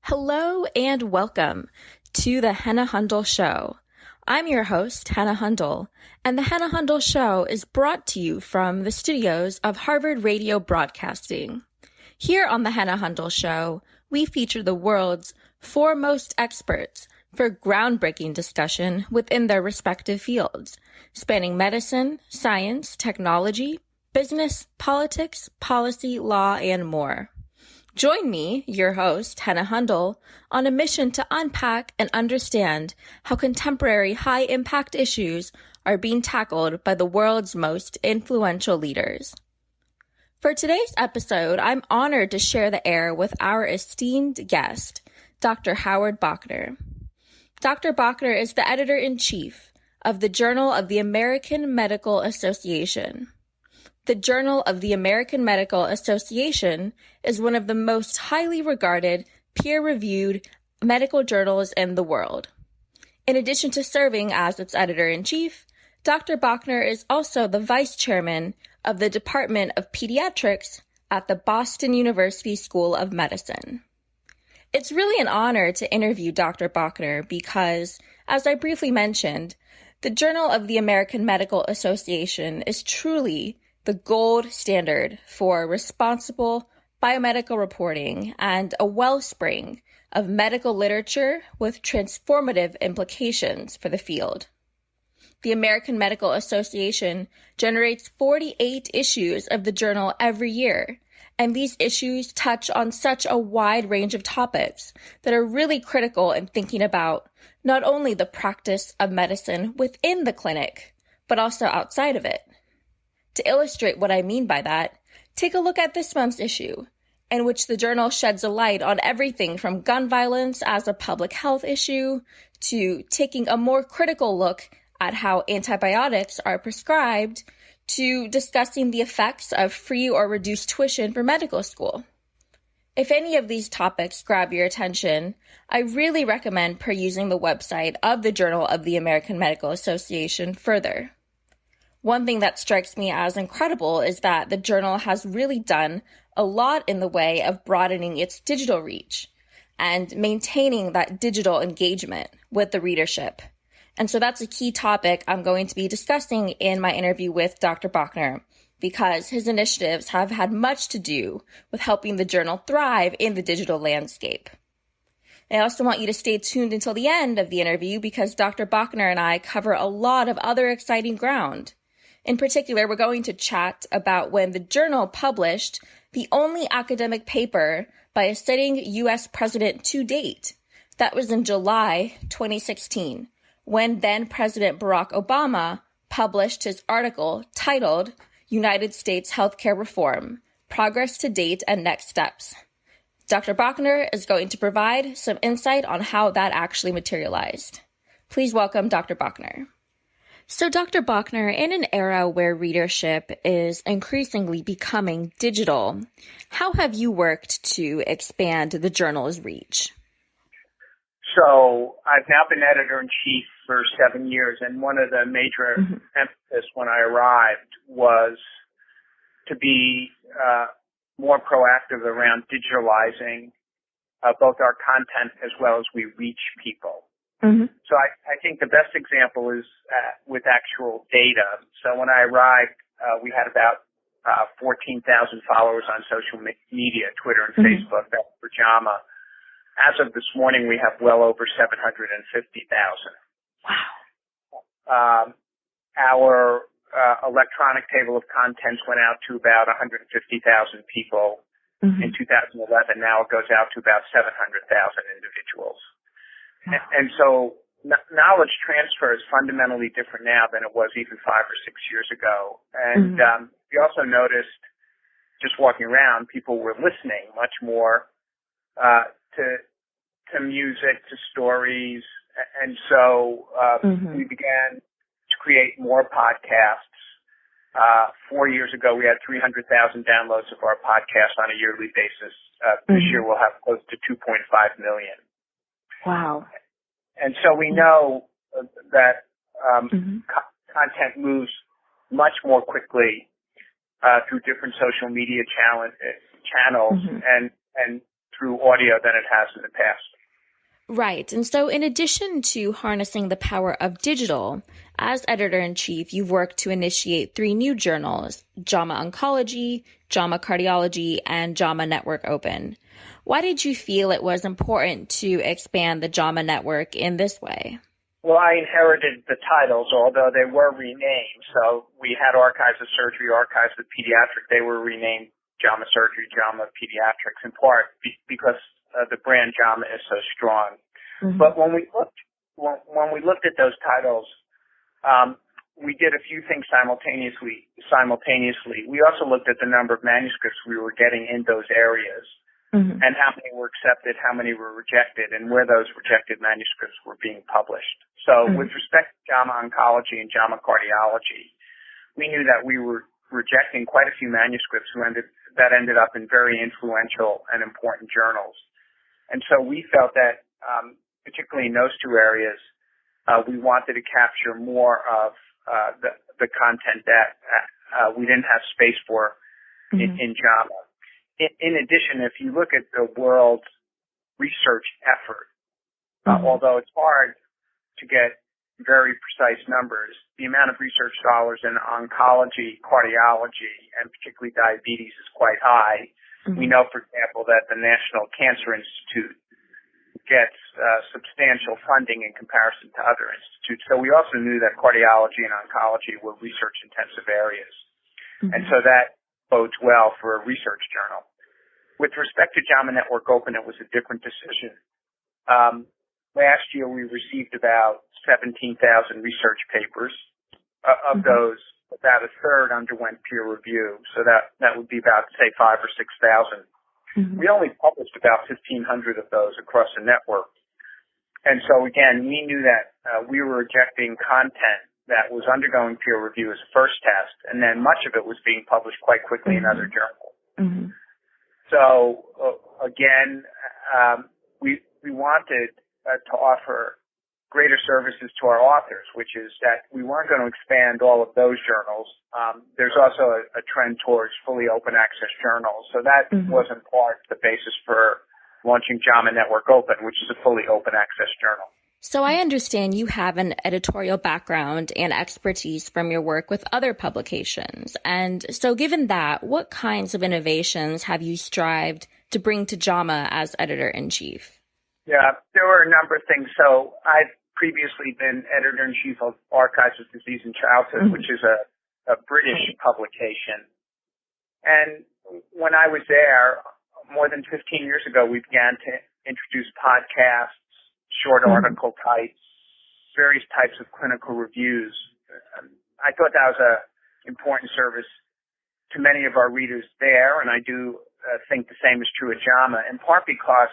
Hello and welcome to the Henna Hundal Show. I'm your host, Henna Hundal, and the Henna Hundal Show is brought to you from the studios of Harvard Radio Broadcasting. Here on the Henna Hundal Show, we feature the world's foremost experts for groundbreaking discussion within their respective fields, spanning medicine, science, technology, business, politics, policy, law, and more. Join me, your host, Henna Hundal, on a mission to unpack and understand how contemporary high-impact issues are being tackled by the world's most influential leaders. For today's episode, I'm honored to share the air with our esteemed guest, Dr. Howard Bauchner. Dr. Bauchner is the editor-in-chief of the Journal of the American Medical Association. The Journal of the American Medical Association is one of the most highly regarded, peer-reviewed medical journals in the world. In addition to serving as its editor-in-chief, Dr. Bauchner is also the vice chairman of the Department of Pediatrics at the Boston University School of Medicine. It's really an honor to interview Dr. Bauchner because, as I briefly mentioned, the Journal of the American Medical Association is truly the gold standard for responsible biomedical reporting and a wellspring of medical literature with transformative implications for the field. The American Medical Association generates 48 issues of the journal every year, and these issues touch on such a wide range of topics that are really critical in thinking about not only the practice of medicine within the clinic, but also outside of it. To illustrate what I mean by that, take a look at this month's issue, in which the journal sheds a light on everything from gun violence as a public health issue to taking a more critical look at how antibiotics are prescribed to discussing the effects of free or reduced tuition for medical school. If any of these topics grab your attention, I really recommend perusing the website of the Journal of the American Medical Association further. One thing that strikes me as incredible is that the journal has really done a lot in the way of broadening its digital reach and maintaining that digital engagement with the readership. And so that's a key topic I'm going to be discussing in my interview with Dr. Bauchner, because his initiatives have had much to do with helping the journal thrive in the digital landscape. I also want you to stay tuned until the end of the interview because Dr. Bauchner and I cover a lot of other exciting ground. In particular, we're going to chat about when the journal published the only academic paper by a sitting U.S. president to date. That was in July 2016, when then President Barack Obama published his article titled United States Healthcare Reform, Progress to Date and Next Steps. Dr. Bauchner is going to provide some insight on how that actually materialized. Please welcome Dr. Bauchner. So, Dr. Bauchner, in an era where readership is increasingly becoming digital, how have you worked to expand the journal's reach? So, I've now been editor-in-chief for 7 years, and one of the major emphasis when I arrived was to be more proactive around digitalizing both our content as well as we reach people. Mm-hmm. So I think the best example is with actual data. So when I arrived, we had about 14,000 followers on social media, Twitter and Facebook. That's for JAMA. As of this morning, we have well over 750,000. Wow. Our electronic table of contents went out to about 150,000 people in 2011. Now it goes out to about 700,000 individuals. And so knowledge transfer is fundamentally different now than it was even 5 or 6 years ago. And we also noticed, just walking around, people were listening much more to music, to stories. And so we began to create more podcasts. 4 years ago, we had 300,000 downloads of our podcast on a yearly basis. This year, we'll have close to 2.5 million. Wow. And so we know that content moves much more quickly through different social media channels and through audio than it has in the past. Right. And so in addition to harnessing the power of digital, as editor-in-chief, you've worked to initiate 3 new journals, JAMA Oncology, JAMA Cardiology, and JAMA Network Open. Why did you feel it was important to expand the JAMA Network in this way? Well, I inherited the titles, although they were renamed. So we had Archives of Surgery, Archives of Pediatrics. They were renamed JAMA Surgery, JAMA Pediatrics, in part because the brand JAMA is so strong. Mm-hmm. But when we looked at those titles, we did a few things simultaneously. We also looked at the number of manuscripts we were getting in those areas, mm-hmm. and how many were accepted, how many were rejected, and where those rejected manuscripts were being published. So mm-hmm. with respect to JAMA Oncology and JAMA Cardiology, we knew that we were rejecting quite a few manuscripts that ended up in very influential and important journals. And so we felt that, particularly in those 2 areas, we wanted to capture more of the content that we didn't have space for mm-hmm. in JAMA. In addition, if you look at the world's research effort, mm-hmm. Although it's hard to get very precise numbers, the amount of research dollars in oncology, cardiology, and particularly diabetes is quite high. Mm-hmm. We know, for example, that the National Cancer Institute gets substantial funding in comparison to other institutes. So we also knew that cardiology and oncology were research-intensive areas. Mm-hmm. And so that bodes well for a research journal. With respect to JAMA Network Open, it was a different decision. Last year, we received about 17,000 research papers. Of mm-hmm. those, about a third underwent peer review. So that would be about, say, 5,000 or 6,000. Mm-hmm. We only published about 1,500 of those across the network. And so, again, we knew that we were rejecting content that was undergoing peer review as a first test, and then much of it was being published quite quickly mm-hmm. in other journals. Mm-hmm. So, again, we wanted to offer greater services to our authors, which is that we weren't going to expand all of those journals. There's also a trend towards fully open access journals. So that mm-hmm. was in part the basis for launching JAMA Network Open, which is a fully open access journal. So I understand you have an editorial background and expertise from your work with other publications. And so given that, what kinds of innovations have you strived to bring to JAMA as editor-in-chief? Yeah, there were a number of things. So I've previously been editor-in-chief of Archives of Disease and Childhood, mm-hmm. which is a British publication. And when I was there, more than 15 years ago, we began to introduce podcasts, short mm-hmm. article types, various types of clinical reviews. I thought that was an important service to many of our readers there, and I do think the same is true at JAMA, in part because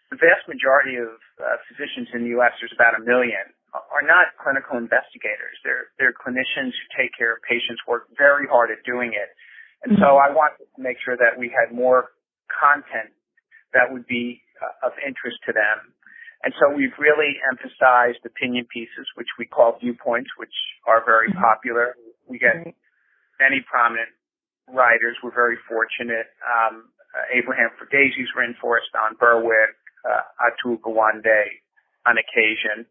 the vast majority of physicians in the U.S., there's about 1 million, are not clinical investigators. They're clinicians who take care of patients, work very hard at doing it. And so I wanted to make sure that we had more content that would be of interest to them. And so we've really emphasized opinion pieces, which we call viewpoints, which are very popular. We get many prominent writers. We're very fortunate. Abraham Ferdaysi's written for us, Don Berwick, Atul Gawande on occasion.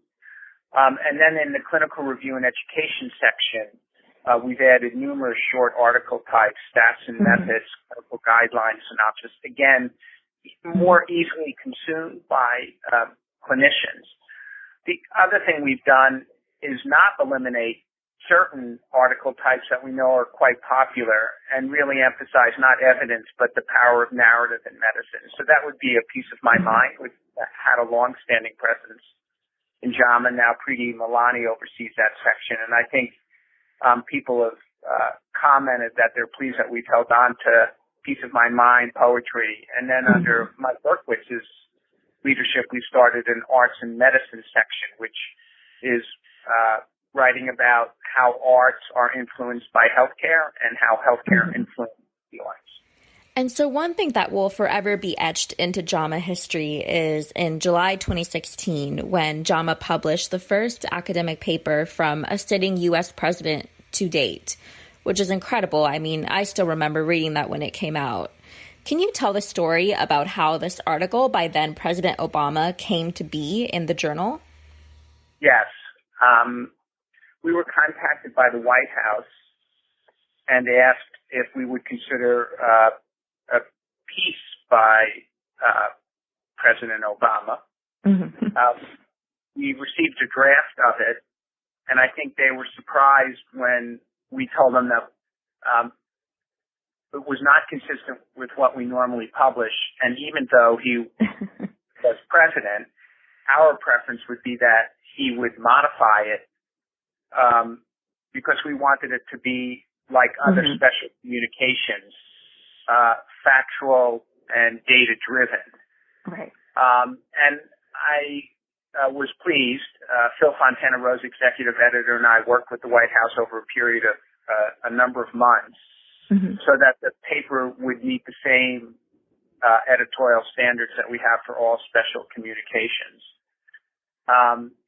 And then in the clinical review and education section, we've added numerous short article types, stats and methods, clinical guidelines, synopsis, again, more easily consumed by clinicians. The other thing we've done is not eliminate certain article types that we know are quite popular and really emphasize not evidence, but the power of narrative in medicine. So that would be a piece of my mind, which had a long-standing presence in JAMA. Now Preeti Malani oversees that section. And I think people have commented that they're pleased that we've held on to piece of my mind, poetry. And then under Mike Berkowitz's leadership, we started an arts and medicine section, which is writing about how arts are influenced by healthcare and how healthcare influences the arts. And so one thing that will forever be etched into JAMA history is in July 2016, when JAMA published the first academic paper from a sitting U.S. president to date, which is incredible. I mean, I still remember reading that when it came out. Can you tell the story about how this article by then President Obama came to be in the journal? Yes. We were contacted by the White House and asked if we would consider a piece by President Obama. Mm-hmm. We received a draft of it, and I think they were surprised when we told them that it was not consistent with what we normally publish. And even though he was president, our preference would be that he would modify it because we wanted it to be like other special communications, factual and data-driven. Right. And I was pleased. Phil Fontana Rose, executive editor, and I worked with the White House over a period of a number of months so that the paper would meet the same editorial standards that we have for all special communications.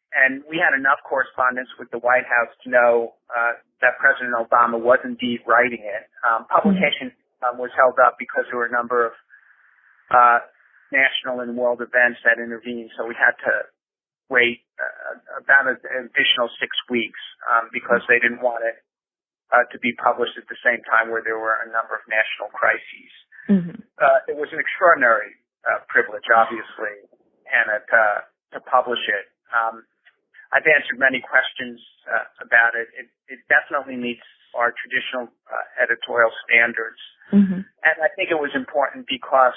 And we had enough correspondence with the White House to know that President Obama was indeed writing it. Publication was held up because there were a number of national and world events that intervened, so we had to wait about an additional 6 weeks because they didn't want it to be published at the same time where there were a number of national crises. It was an extraordinary privilege, obviously, Hannah, to publish it. I've answered many questions about it. It definitely meets our traditional editorial standards. And I think it was important because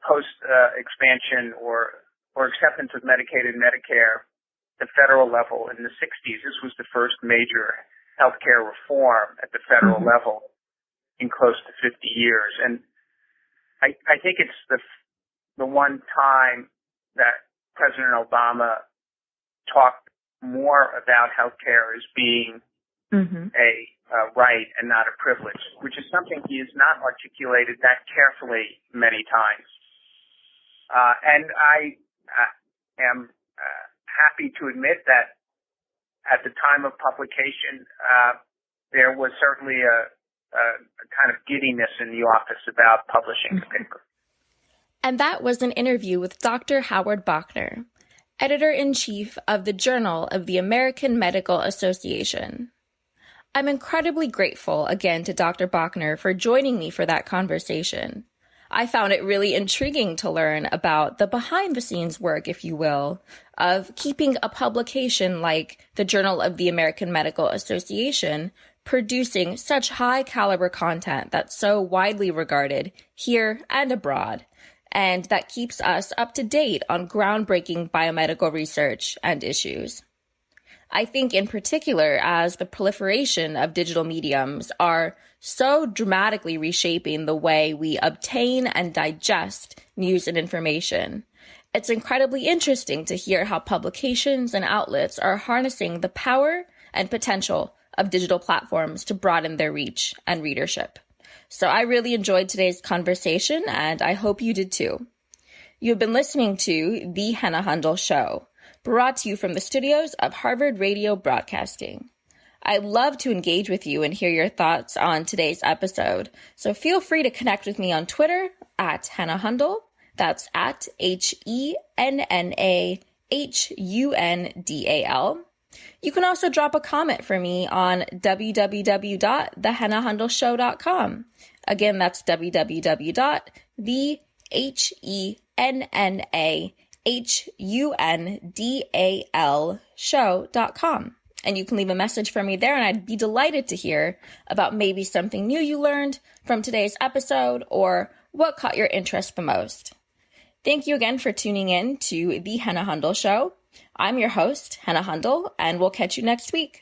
post-expansion or acceptance of Medicaid and Medicare at the federal level in the 60s, this was the first major healthcare reform at the federal level in close to 50 years. And I think it's the one time that President Obama talked more about healthcare as being a right and not a privilege, which is something he has not articulated that carefully many times. And I am happy to admit that at the time of publication, there was certainly a kind of giddiness in the office about publishing the paper. And that was an interview with Dr. Howard Bauchner, editor-in-chief of the Journal of the American Medical Association. I'm incredibly grateful again to Dr. Bauchner for joining me for that conversation. I found it really intriguing to learn about the behind-the-scenes work, if you will, of keeping a publication like the Journal of the American Medical Association producing such high-caliber content that's so widely regarded here and abroad, and that keeps us up to date on groundbreaking biomedical research and issues. I think in particular as the proliferation of digital mediums are so dramatically reshaping the way we obtain and digest news and information, it's incredibly interesting to hear how publications and outlets are harnessing the power and potential of digital platforms to broaden their reach and readership. So I really enjoyed today's conversation, and I hope you did too. You've been listening to The Henna Hundal Show, brought to you from the studios of Harvard Radio Broadcasting. I'd love to engage with you and hear your thoughts on today's episode, so feel free to connect with me on Twitter at Henna Hundal. That's at HENNAHUNDAL. You can also drop a comment for me on www.thehennahundalshow.com. Again, that's www.thehennahundalshow.com. And you can leave a message for me there, and I'd be delighted to hear about maybe something new you learned from today's episode or what caught your interest the most. Thank you again for tuning in to The Henna Hundal Show. I'm your host, Henna Hundal, and we'll catch you next week.